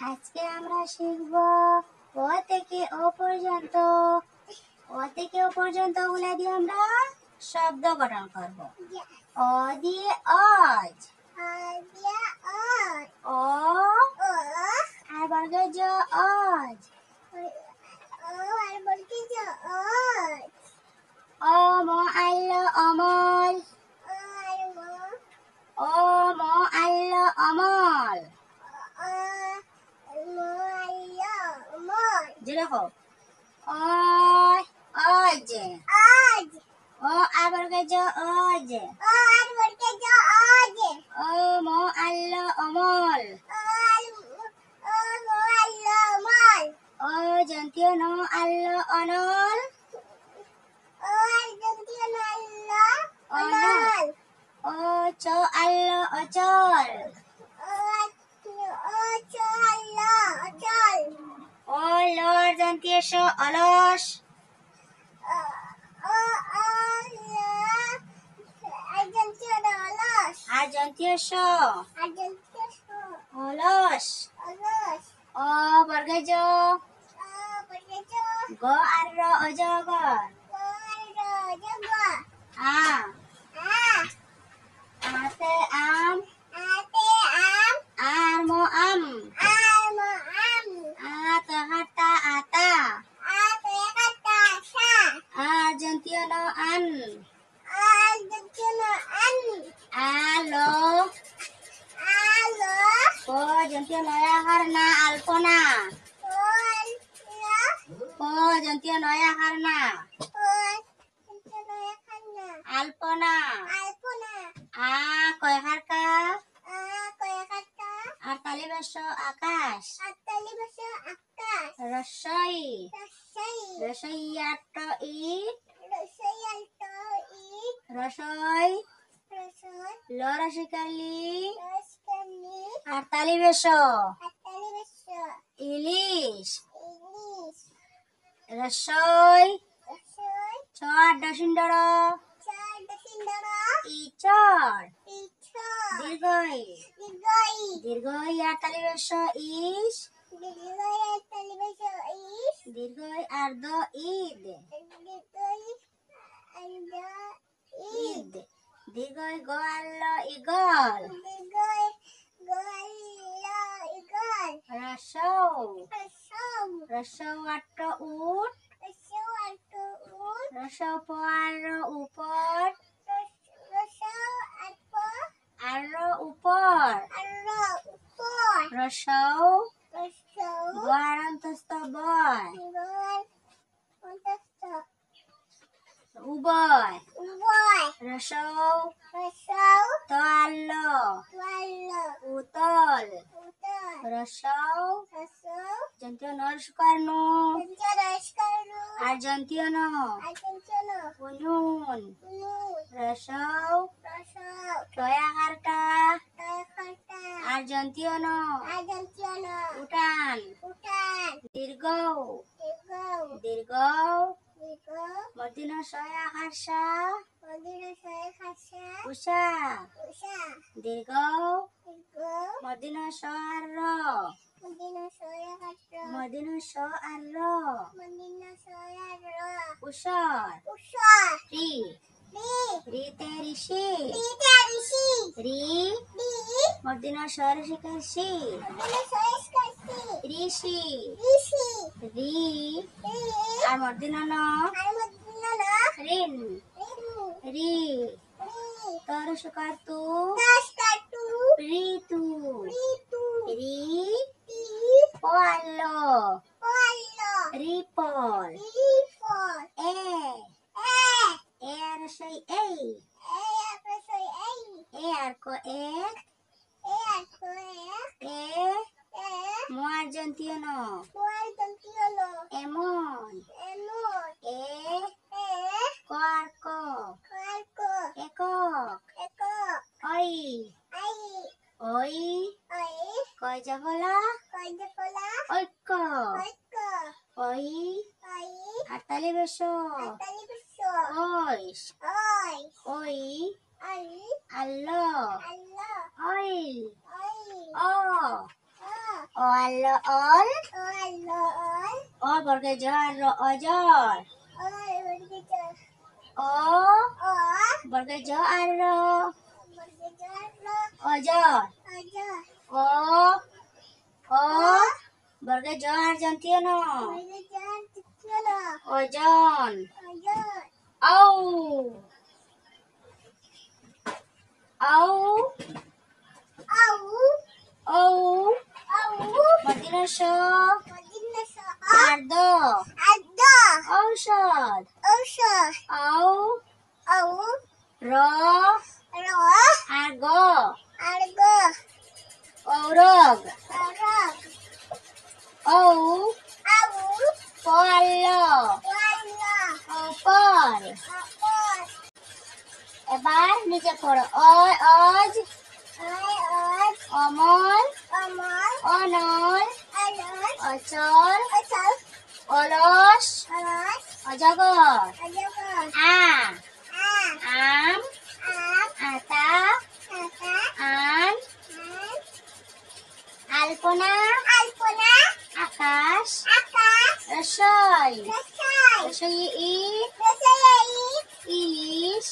আজকে আমরা শিখব ও থেকে ও পর্যন্ত। ও থেকে ও পর্যন্ত গুলা দিয়ে আমরা শব্দ গঠন করব। অ দিয়ে অজ, ও আর বর্গে জ অজ, ও ম আল্ল অমল, ও ম আল্ল অমল। যেরকম অয় অজ, ও আর বর্গে জ অজ, ও ম আল্ল অমল, ও জন্তীয় ন আল্ল অনল, অনল। ও চ আল্ল অচল, ও লর দন্তীয় স অলস, আর দন্তীয় স অলস। অ বর্গে জ, গ আর র অজগর, আ আতে আম, আর ম আম, আত হাতা আতা, আর জন্তীয় ন আন, আলো, প জন্তীয় নয়া হার না আলপনা, প জন্তীয় নয়া হার না আলপনা। আ কয় হার কা, আর তালি বেশ আকাশ। রসই, রসই আট ইট, রসই লরসিকালি, আর তালি বেশ ইলিশ। রসই চর ডসিন্ডর, ইচড়। দীর্ঘই, দীর্ঘই আর তালি বেশ ইস, দীর্ঘই আর দ ঈদ, ঈদ। দীর্ঘই গ আল্ল ইগল, রসৌ, রসৌ আট উট, রসৌ প আর উপর, আর উপর। রসৌ ব আর অন্তস্থ বয়, উবয়। রসৌ ত আল্ল উতল, রসৌ জন্তীয় নরস্কার নু, আর জন্তীয় ন উনুন। রসৌ টয়া হারটা, আর জন্তীয় ন উঠান। দীর্ঘ, দীর্ঘ মর্দিন সয়া হারসা, উষা। দীর্ঘ মর্দিন স আর র, মর্দিন স আর র, উষর। রি, রিতে ঋষি, রি মর্দিন স ঋষি, ঋষি। রি আর মর্দিন ন ঋণ, রি তর সুকার তু, ঋতু। রি প আল্ল রিপল। এ, এ আর সেই এই, এ আর ক এক, এ ম আর জন্তীয় ন এমন, এ ক আর ক একক, ওই, ওই কয় জফলা ঐক্য, ওই আর তালি বেশ ওইস, ওই আল্ল, অইল, অ অল অল অ বর্গে জর অজর অ বর্গে জ আর অজর অ অ বর্গে জ আর জন্তীয় ন ওজন আউ আউ আউ মদিনস আর্দ ঔষধ আউ র আর্গ ঔরগ ঔ পল অপর এবার নিচে পড়ো অয় অজ অমল অনল অচল অলস অজগর আম আতা আন আলপনা আকাশ রসই রসই ইলিশ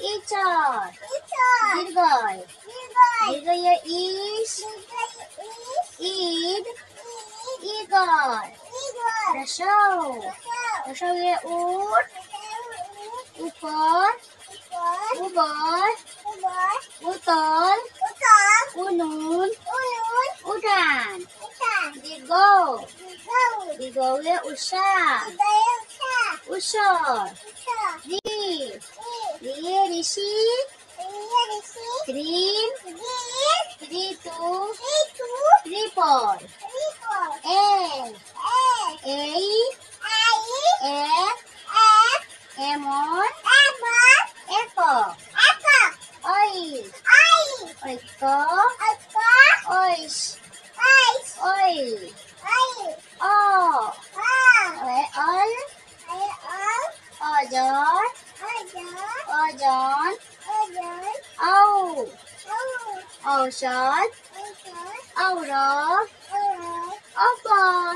ইচর দীর্ঘয় দীর্ঘয় ইস ঈদ ইগর রসৌ রসৌয়ে উট উপর উবর উতল উনুন উঠান দীর্ঘ দীর্ঘয়ে উষা উষর ঋ ঋষি ঋণ ঋতু রিপল এই এক এমন একক ঐক্য ঐশ ঐল অল অজর অজন ঔ ঔষধ ঔরগ অপর